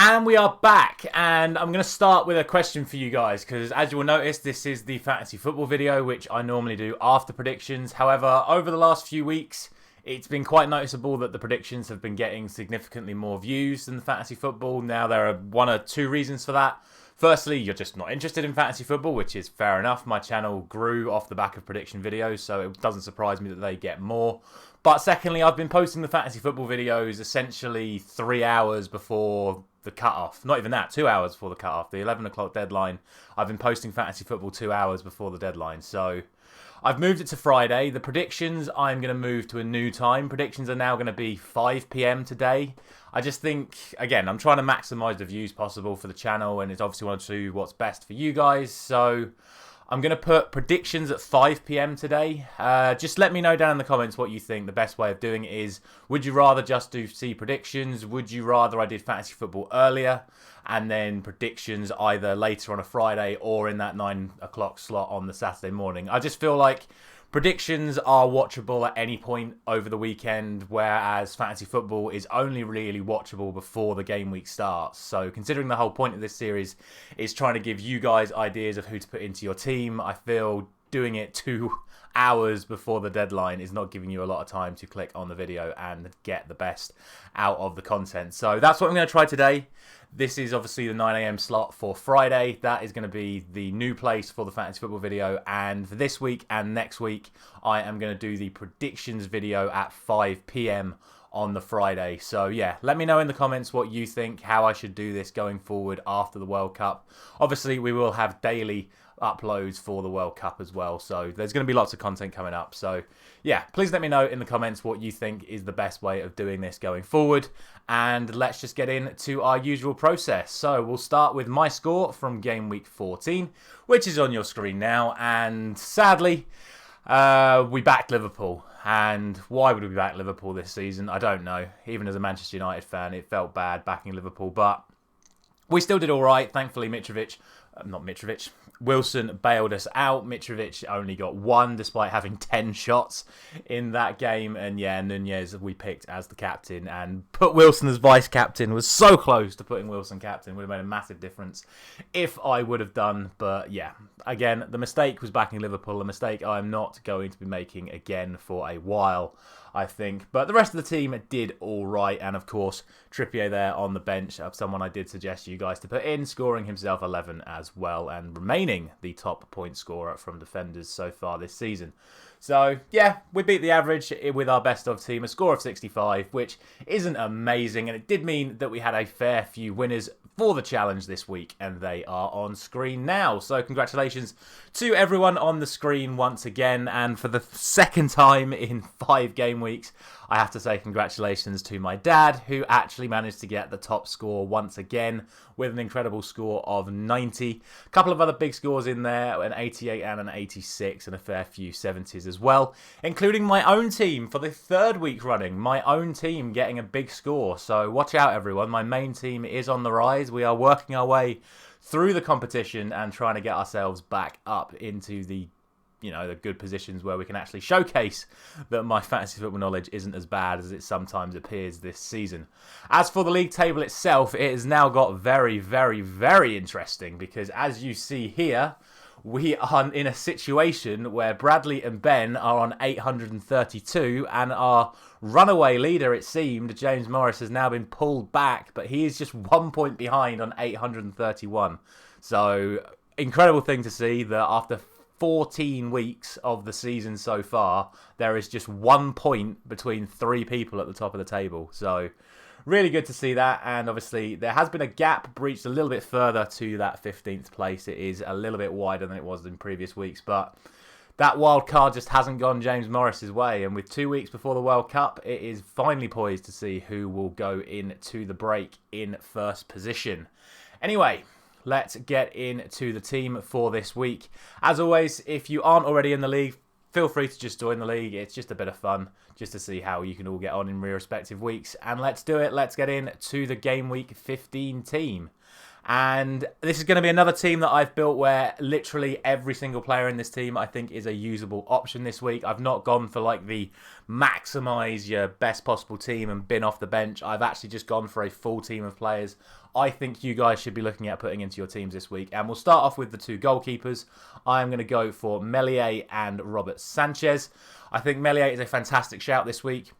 And we are back, and I'm going to start with a question for you guys, because as you will notice, this is the fantasy football video, which I normally do after predictions. However, over the last few weeks, it's been quite noticeable that the predictions have been getting significantly more views than the fantasy football. Now, there are one or two reasons for that. Firstly, you're just not interested in fantasy football, which is fair enough. My channel grew off the back of prediction videos, so it doesn't surprise me that they get more. But secondly, I've been posting the fantasy football videos essentially 3 hours before the cut-off. Not even that, 2 hours before the cut-off. The 11 o'clock deadline. I've been posting fantasy football 2 hours before the deadline. So I've moved it to Friday. The predictions, I'm going to move to a new time. Predictions are now going to be 5 p.m. today. I just think, again, I'm trying to maximise the views possible for the channel, and it's obviously want to do what's best for you guys. So I'm going to put predictions at 5 p.m. today. Just let me know down in the comments what you think the best way of doing it is. Would you rather just see predictions? Would you rather I did fantasy football earlier and then predictions either later on a Friday or in that 9 o'clock slot on the Saturday morning? I just feel like predictions are watchable at any point over the weekend, whereas fantasy football is only really watchable before the game week starts. So considering the whole point of this series is trying to give you guys ideas of who to put into your team, I feel doing it 2 hours before the deadline is not giving you a lot of time to click on the video and get the best out of the content. So that's what I'm going to try today. This is obviously the 9 a.m. slot for Friday. That is going to be the new place for the fantasy football video. And for this week and next week, I am going to do the predictions video at 5 p.m. on the Friday. So yeah, let me know in the comments what you think, how I should do this going forward after the World Cup. Obviously, we will have daily uploads for the World Cup as well, so there's going to be lots of content coming up. So yeah, please let me know in the comments what you think is the best way of doing this going forward, and let's just get into our usual process. So we'll start with my score from game week 14, which is on your screen now, and sadly we backed Liverpool. And why would we back Liverpool this season? I don't know. Even as a Manchester United fan, it felt bad backing Liverpool, but we still did all right. Thankfully, Wilson bailed us out. Mitrovic only got 1 despite having 10 shots in that game. And yeah, Nunez we picked as the captain and put Wilson as vice-captain. Was so close to putting Wilson captain. Would have made a massive difference if I would have done. But yeah, again, the mistake was backing Liverpool. A mistake I'm not going to be making again for a while, I think. But the rest of the team did all right. And of course, Trippier there on the bench of someone I did suggest you guys to put in, scoring himself 11 as well and remaining the top point scorer from defenders so far this season. So yeah, we beat the average with our best of team, a score of 65, which isn't amazing. And it did mean that we had a fair few winners for the challenge this week, and they are on screen now. So congratulations to everyone on the screen once again, and for the second time in 5 game weeks, I have to say congratulations to my dad, who actually managed to get the top score once again with an incredible score of 90. A couple of other big scores in there, an 88 and an 86, and a fair few 70s as well, including my own team for the 3rd week running. My own team getting a big score. So watch out, everyone. My main team is on the rise. We are working our way through the competition and trying to get ourselves back up into the the good positions where we can actually showcase that my fantasy football knowledge isn't as bad as it sometimes appears this season. As for the league table itself, it has now got very, very, very interesting, because as you see here, we are in a situation where Bradley and Ben are on 832, and our runaway leader, it seemed, James Morris, has now been pulled back, but he is just 1 point behind on 831. So, incredible thing to see that after 14 weeks of the season so far, there is just 1 point between 3 people at the top of the table. So really good to see that. And obviously there has been a gap breached a little bit further to that 15th place. It is a little bit wider than it was in previous weeks, but that wild card just hasn't gone James Morris's way. And with 2 weeks before the World Cup, it is finally poised to see who will go into the break in first position. Anyway, let's get into the team for this week. As always, if you aren't already in the league, feel free to just join the league. It's just a bit of fun just to see how you can all get on in your respective weeks. And let's do it. Let's get into the Game Week 15 team. And this is going to be another team that I've built where literally every single player in this team I think is a usable option this week. I've not gone for like the maximise your best possible team and bin off the bench. I've actually just gone for a full team of players I think you guys should be looking at putting into your teams this week. And we'll start off with the two goalkeepers. I'm going to go for Meslier and Robert Sanchez. I think Meslier is a fantastic shout this week.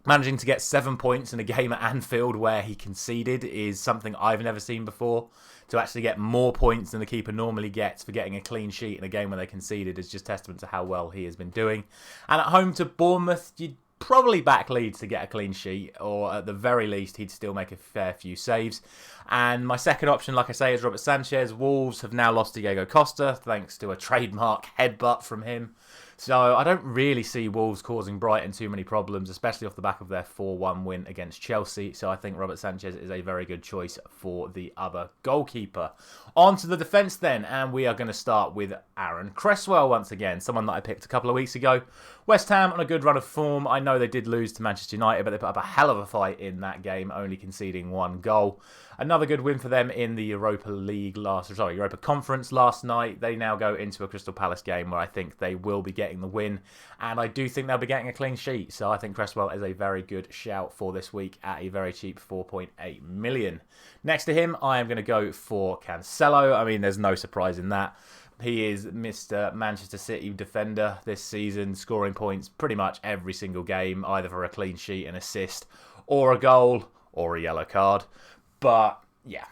Managing to get 7 points in a game at Anfield where he conceded is something I've never seen before. To actually get more points than the keeper normally gets for getting a clean sheet in a game where they conceded is just testament to how well he has been doing. And at home to Bournemouth, you'd probably back Leeds to get a clean sheet, or at the very least, he'd still make a fair few saves. And my second option, like I say, is Robert Sanchez. Wolves have now lost Diego Costa, thanks to a trademark headbutt from him. So I don't really see Wolves causing Brighton too many problems, especially off the back of their 4-1 win against Chelsea. So I think Robert Sanchez is a very good choice for the other goalkeeper. On to the defence then, and we are going to start with Aaron Cresswell once again, someone that I picked a couple of weeks ago. West Ham on a good run of form. I know they did lose to Manchester United, but they put up a hell of a fight in that game, only conceding 1 goal. Another good win for them in the Europa Conference last night. They now go into a Crystal Palace game where I think they will be getting the win, and I do think they'll be getting a clean sheet. So I think Cresswell is a very good shout for this week at a very cheap 4.8 million. Next to him, I am going to go for Cancelo. I mean, there's no surprise in that. He is Mr. Manchester City defender this season, scoring points pretty much every single game, either for a clean sheet, an assist, or a goal, or a yellow card. But, yeah,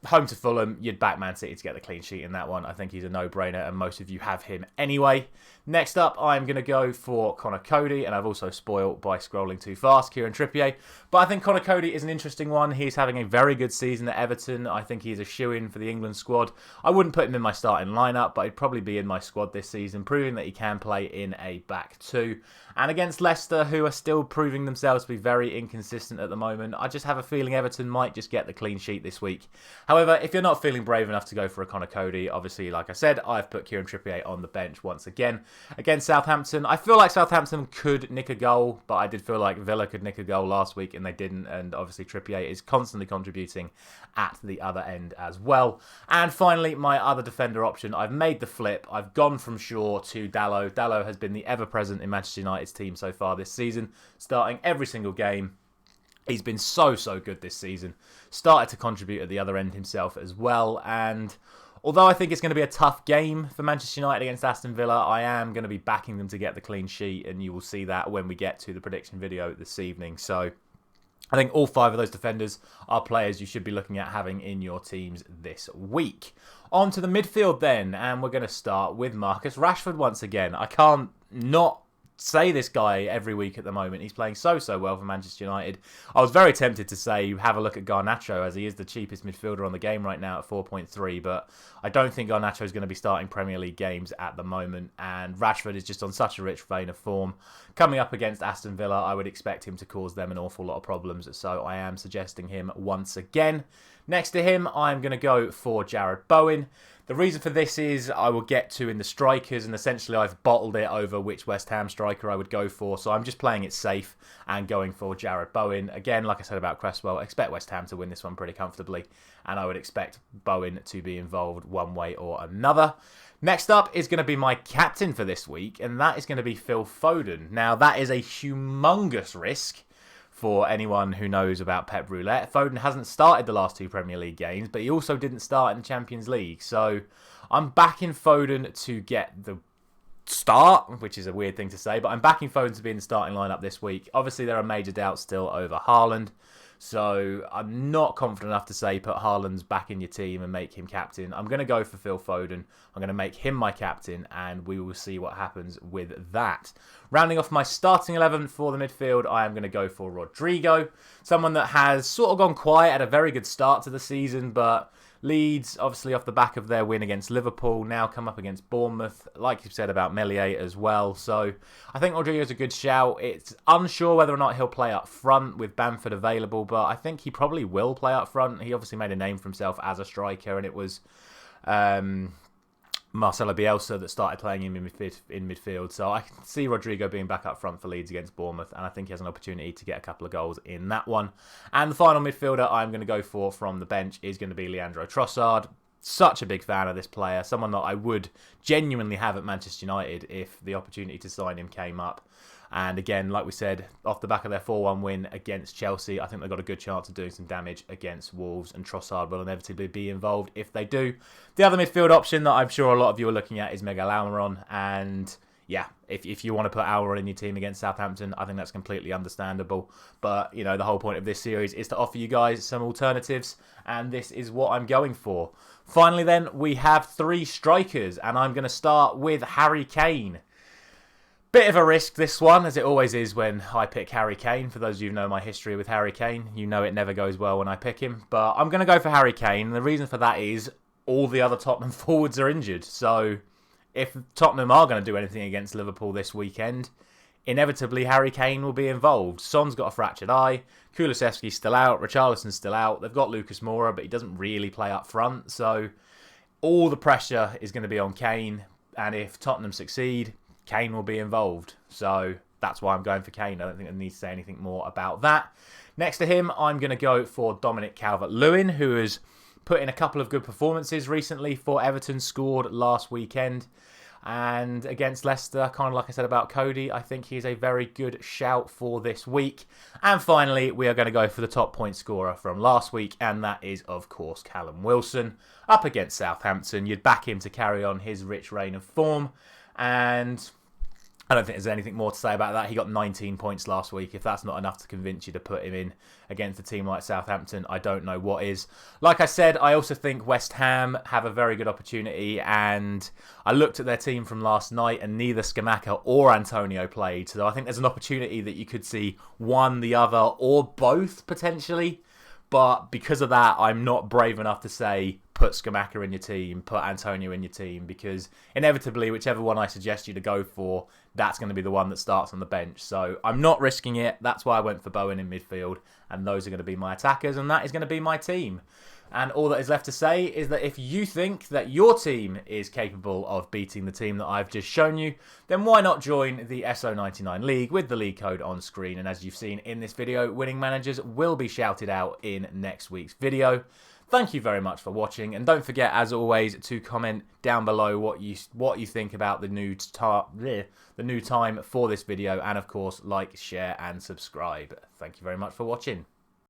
home to Fulham, you'd back Man City to get the clean sheet in that one. I think he's a no-brainer, and most of you have him anyway. Next up, I'm going to go for Connor Cody, and I've also spoiled by scrolling too fast, Kieran Trippier. But I think Connor Cody is an interesting one. He's having a very good season at Everton. I think he's a shoo-in for the England squad. I wouldn't put him in my starting lineup, but he'd probably be in my squad this season, proving that he can play in a back two. And against Leicester, who are still proving themselves to be very inconsistent at the moment, I just have a feeling Everton might just get the clean sheet this week. However, if you're not feeling brave enough to go for a Connor Cody, obviously, like I said, I've put Kieran Trippier on the bench once again. Against Southampton, I feel like Southampton could nick a goal, but I did feel like Villa could nick a goal last week, and they didn't. And obviously, Trippier is constantly contributing at the other end as well. And finally, my other defender option, I've made the flip. I've gone from Shaw to Dalot. Dalot has been the ever-present in Manchester United's team so far this season, starting every single game. He's been so good this season. Started to contribute at the other end himself as well. And although I think it's going to be a tough game for Manchester United against Aston Villa, I am going to be backing them to get the clean sheet. And you will see that when we get to the prediction video this evening. So I think all 5 of those defenders are players you should be looking at having in your teams this week. On to the midfield then. And we're going to start with Marcus Rashford once again. I can't not say this guy every week at the moment. He's playing so well for Manchester United. I was very tempted to say have a look at Garnacho, as he is the cheapest midfielder on the game right now at 4.3, but I don't think Garnacho is going to be starting Premier League games at the moment, and Rashford is just on such a rich vein of form. Coming up against Aston Villa, I would expect him to cause them an awful lot of problems, so I am suggesting him once again. Next to him, I'm going to go for Jarrod Bowen. The reason for this is I will get to in the strikers, and essentially I've bottled it over which West Ham striker I would go for. So I'm just playing it safe and going for Jarrod Bowen. Again, like I said about Cresswell, I expect West Ham to win this one pretty comfortably, and I would expect Bowen to be involved one way or another. Next up is going to be my captain for this week, and that is going to be Phil Foden. Now, that is a humongous risk for anyone who knows about Pep Roulette. Foden hasn't started the last 2 Premier League games, but he also didn't start in the Champions League. So I'm backing Foden to get the start, which is a weird thing to say, but I'm backing Foden to be in the starting lineup this week. Obviously, there are major doubts still over Haaland, so I'm not confident enough to say put Haaland's back in your team and make him captain. I'm going to go for Phil Foden. I'm going to make him my captain, and we will see what happens with that. Rounding off my starting 11 for the midfield, I am going to go for Rodrigo, someone that has sort of gone quiet at a very good start to the season, but Leeds, obviously off the back of their win against Liverpool, now come up against Bournemouth, like you said about Meslier as well. So I think Rodrigo's a good shout. It's unsure whether or not he'll play up front with Bamford available, but I think he probably will play up front. He obviously made a name for himself as a striker, and it was Marcelo Bielsa that started playing him in midfield. So I can see Rodrigo being back up front for Leeds against Bournemouth, and I think he has an opportunity to get a couple of goals in that one. And the final midfielder I'm going to go for from the bench is going to be Leandro Trossard. Such a big fan of this player, someone that I would genuinely have at Manchester United if the opportunity to sign him came up. And again, like we said, off the back of their 4-1 win against Chelsea, I think they've got a good chance of doing some damage against Wolves, and Trossard will inevitably be involved if they do. The other midfield option that I'm sure a lot of you are looking at is Miguel Almiron, and yeah, if you want to put Almiron in your team against Southampton, I think that's completely understandable. But, you know, the whole point of this series is to offer you guys some alternatives, and this is what I'm going for. Finally then, we have 3 strikers, and I'm going to start with Harry Kane. Bit of a risk, this one, as it always is when I pick Harry Kane. For those of you who know my history with Harry Kane, you know it never goes well when I pick him. But I'm going to go for Harry Kane, and the reason for that is all the other Tottenham forwards are injured. So if Tottenham are going to do anything against Liverpool this weekend, inevitably Harry Kane will be involved. Son's got a fractured eye, Kulusevski's still out, Richarlison's still out. They've got Lucas Moura, but he doesn't really play up front. So all the pressure is going to be on Kane, and if Tottenham succeed, Kane will be involved. So that's why I'm going for Kane. I don't think I need to say anything more about that. Next to him, I'm going to go for Dominic Calvert-Lewin, who has put in a couple of good performances recently for Everton, scored last weekend. And against Leicester, kind of like I said about Cody, I think he's a very good shout for this week. And finally, we are going to go for the top point scorer from last week, and that is, of course, Callum Wilson. Up against Southampton, you'd back him to carry on his rich reign of form. And I don't think there's anything more to say about that. He got 19 points last week. If that's not enough to convince you to put him in against a team like Southampton, I don't know what is. Like I said, I also think West Ham have a very good opportunity, and I looked at their team from last night and neither Scamacca or Antonio played. So I think there's an opportunity that you could see one, the other, or both potentially. But because of that, I'm not brave enough to say put Scamacca in your team, put Antonio in your team, because inevitably, whichever one I suggest you to go for, that's going to be the one that starts on the bench. So I'm not risking it. That's why I went for Bowen in midfield, and those are going to be my attackers, and that is going to be my team. And all that is left to say is that if you think that your team is capable of beating the team that I've just shown you, then why not join the Esso 99 League with the league code on screen. And as you've seen in this video, winning managers will be shouted out in next week's video. Thank you very much for watching, and don't forget, as always, to comment down below what you think about the new time for this video, and of course, like, share, and subscribe. Thank you very much for watching.